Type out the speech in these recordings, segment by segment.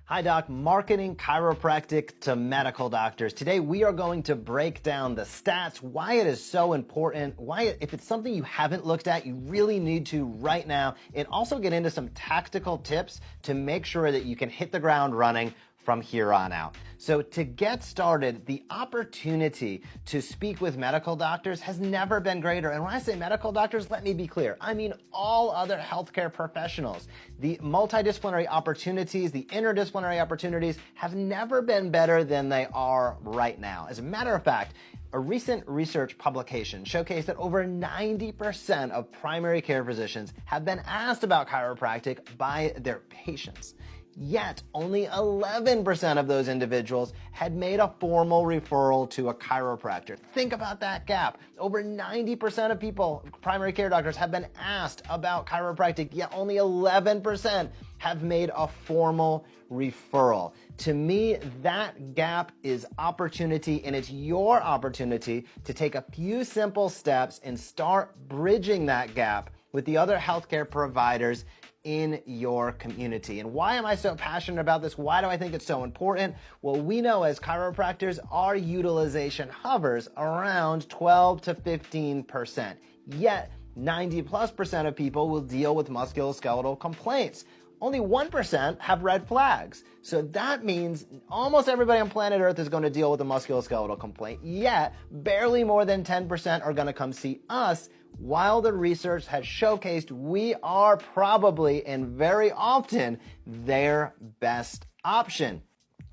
Hi Doc, marketing chiropractic to medical doctors. Today we are going to break down the stats, why it is so important, why if it's something you haven't looked at, you really need to right now, and also get into some tactical tips to make sure that you can hit the ground running from here on out. So to get started, the opportunity to speak with medical doctors has never been greater. And when I say medical doctors, let me be clear. I mean all other healthcare professionals. The multidisciplinary opportunities, the interdisciplinary opportunities have never been better than they are right now. As a matter of fact, a recent research publication showcased that over 90% of primary care physicians have been asked about chiropractic by their patients. Yet, only 11% of those individuals had made a formal referral to a chiropractor. Think about that gap. Over 90% of people, primary care doctors, have been asked about chiropractic, yet only 11% have made a formal referral. To me, that gap is opportunity, and it's your opportunity to take a few simple steps and start bridging that gap with the other healthcare providers in your community. And why am I so passionate about this? Why do I think it's so important? Well, we know as chiropractors, our utilization hovers around 12 to 15%. Yet 90+% of people will deal with musculoskeletal complaints. Only 1% have red flags. So that means almost everybody on planet Earth is going to deal with a musculoskeletal complaint, yet barely more than 10% are going to come see us, while the research has showcased we are probably and very often their best option.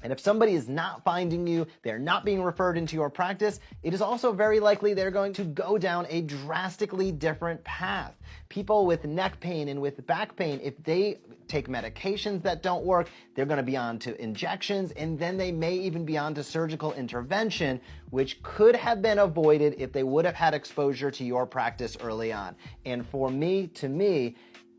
And if somebody is not finding you, they're not being referred into your practice, it is also very likely they're going to go down a drastically different path. People with neck pain and with back pain, if they take medications that don't work, they're going to be on to injections, and then they may even be on to surgical intervention, which could have been avoided if they would have had exposure to your practice early on. And for me,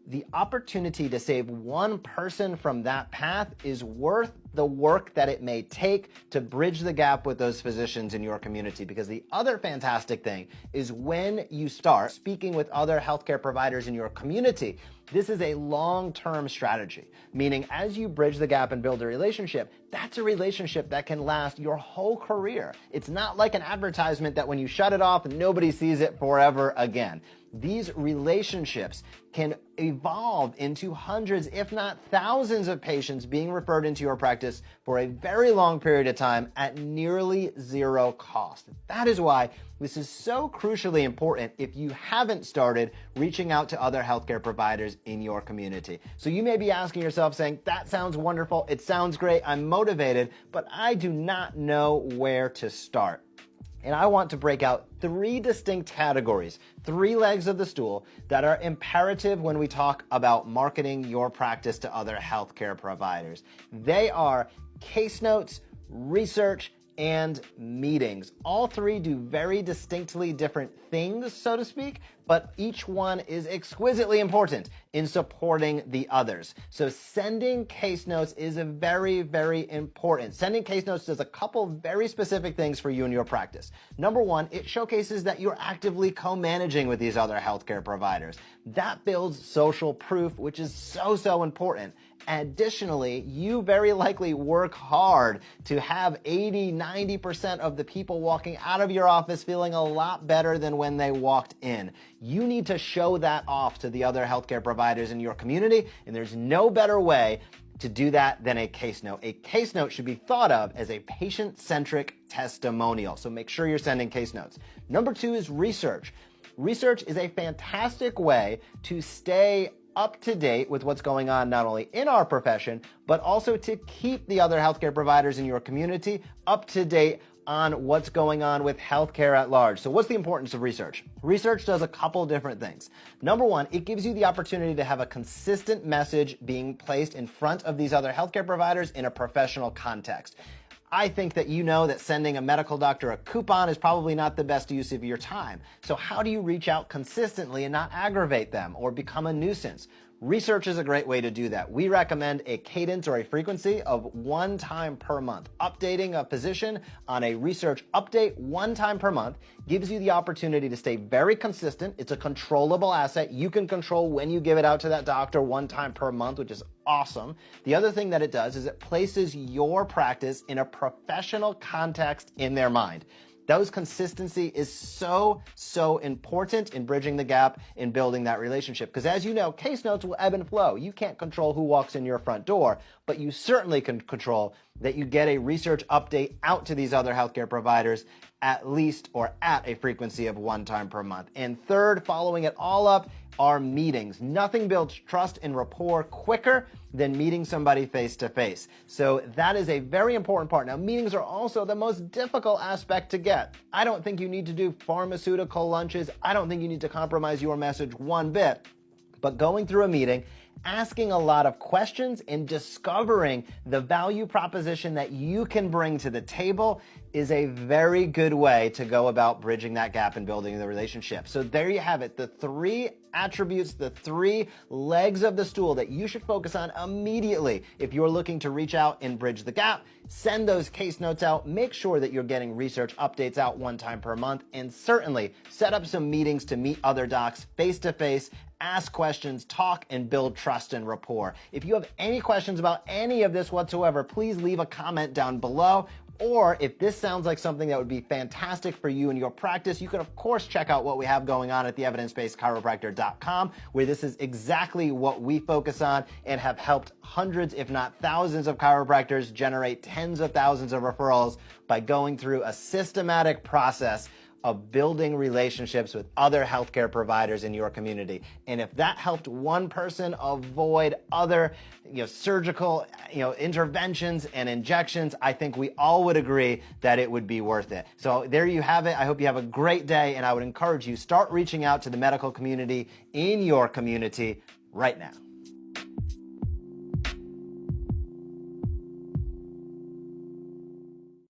the opportunity to save one person from that path is worth the work that it may take to bridge the gap with those physicians in your community. Because the other fantastic thing is when you start speaking with other healthcare providers in your community, this is a long-term strategy, meaning as you bridge the gap and build a relationship, that's a relationship that can last your whole career. It's not like an advertisement that when you shut it off, nobody sees it forever again. These relationships can evolve into hundreds, if not thousands of patients being referred into your practice for a very long period of time at nearly zero cost. That is why this is so crucially important if you haven't started reaching out to other healthcare providers in your community. So you may be asking yourself saying, that sounds wonderful, it sounds great, I'm motivated, but I do not know where to start. And I want to break out three distinct categories, three legs of the stool that are imperative when we talk about marketing your practice to other healthcare providers. They are case notes, research, and meetings. All three do very distinctly different things, so to speak, but each one is exquisitely important in supporting the others. So sending case notes is very, very important. Sending case notes does a couple very specific things for you and your practice. Number one, it showcases that you're actively co-managing with these other healthcare providers. That builds social proof, which is so important. Additionally, you very likely work hard to have 80-90% of the people walking out of your office feeling a lot better than when they walked in. You need to show that off to the other healthcare providers in your community, and there's no better way to do that than a case note. A case note should be thought of as a patient-centric testimonial, so make sure you're sending case notes. Number two is research. Research is a fantastic way to stay up to date with what's going on not only in our profession, but also to keep the other healthcare providers in your community up to date on what's going on with healthcare at large. So what's the importance of research? Research does a couple different things. Number one, it gives you the opportunity to have a consistent message being placed in front of these other healthcare providers in a professional context. I think that you know that sending a medical doctor a coupon is probably not the best use of your time. So how do you reach out consistently and not aggravate them or become a nuisance? Research is a great way to do that. We recommend a cadence or a frequency of 1 time per month. Updating a physician on a research update 1 time per month gives you the opportunity to stay very consistent. It's a controllable asset. You can control when you give it out to that doctor 1 time per month, which is awesome. The other thing that it does is it places your practice in a professional context in their mind. Those consistency is so important in bridging the gap in building that relationship. Because as you know, case notes will ebb and flow. You can't control who walks in your front door, but you certainly can control that you get a research update out to these other healthcare providers at least or at a frequency of 1 time per month. And third, following it all up, are meetings. Nothing builds trust and rapport quicker than meeting somebody face to face. So that is a very important part. Now, meetings are also the most difficult aspect to get. I don't think you need to do pharmaceutical lunches. I don't think you need to compromise your message one bit. But going through a meeting, asking a lot of questions and discovering the value proposition that you can bring to the table is a very good way to go about bridging that gap and building the relationship. So there you have it, the 3 attributes, the 3 legs of the stool that you should focus on immediately if you're looking to reach out and bridge the gap. Send those case notes out, make sure that you're getting research updates out 1 time per month, and certainly set up some meetings to meet other docs face to face, ask questions, talk, and build trust and rapport. If you have any questions about any of this whatsoever, please leave a comment down below. Or if this sounds like something that would be fantastic for you and your practice, you can of course check out what we have going on at theevidencebasedchiropractor.com, where this is exactly what we focus on and have helped hundreds, if not thousands of chiropractors generate tens of thousands of referrals by going through a systematic process of building relationships with other healthcare providers in your community. And if that helped one person avoid other, surgical, interventions and injections, I think we all would agree that it would be worth it. So there you have it. I hope you have a great day, and I would encourage you, start reaching out to the medical community in your community right now.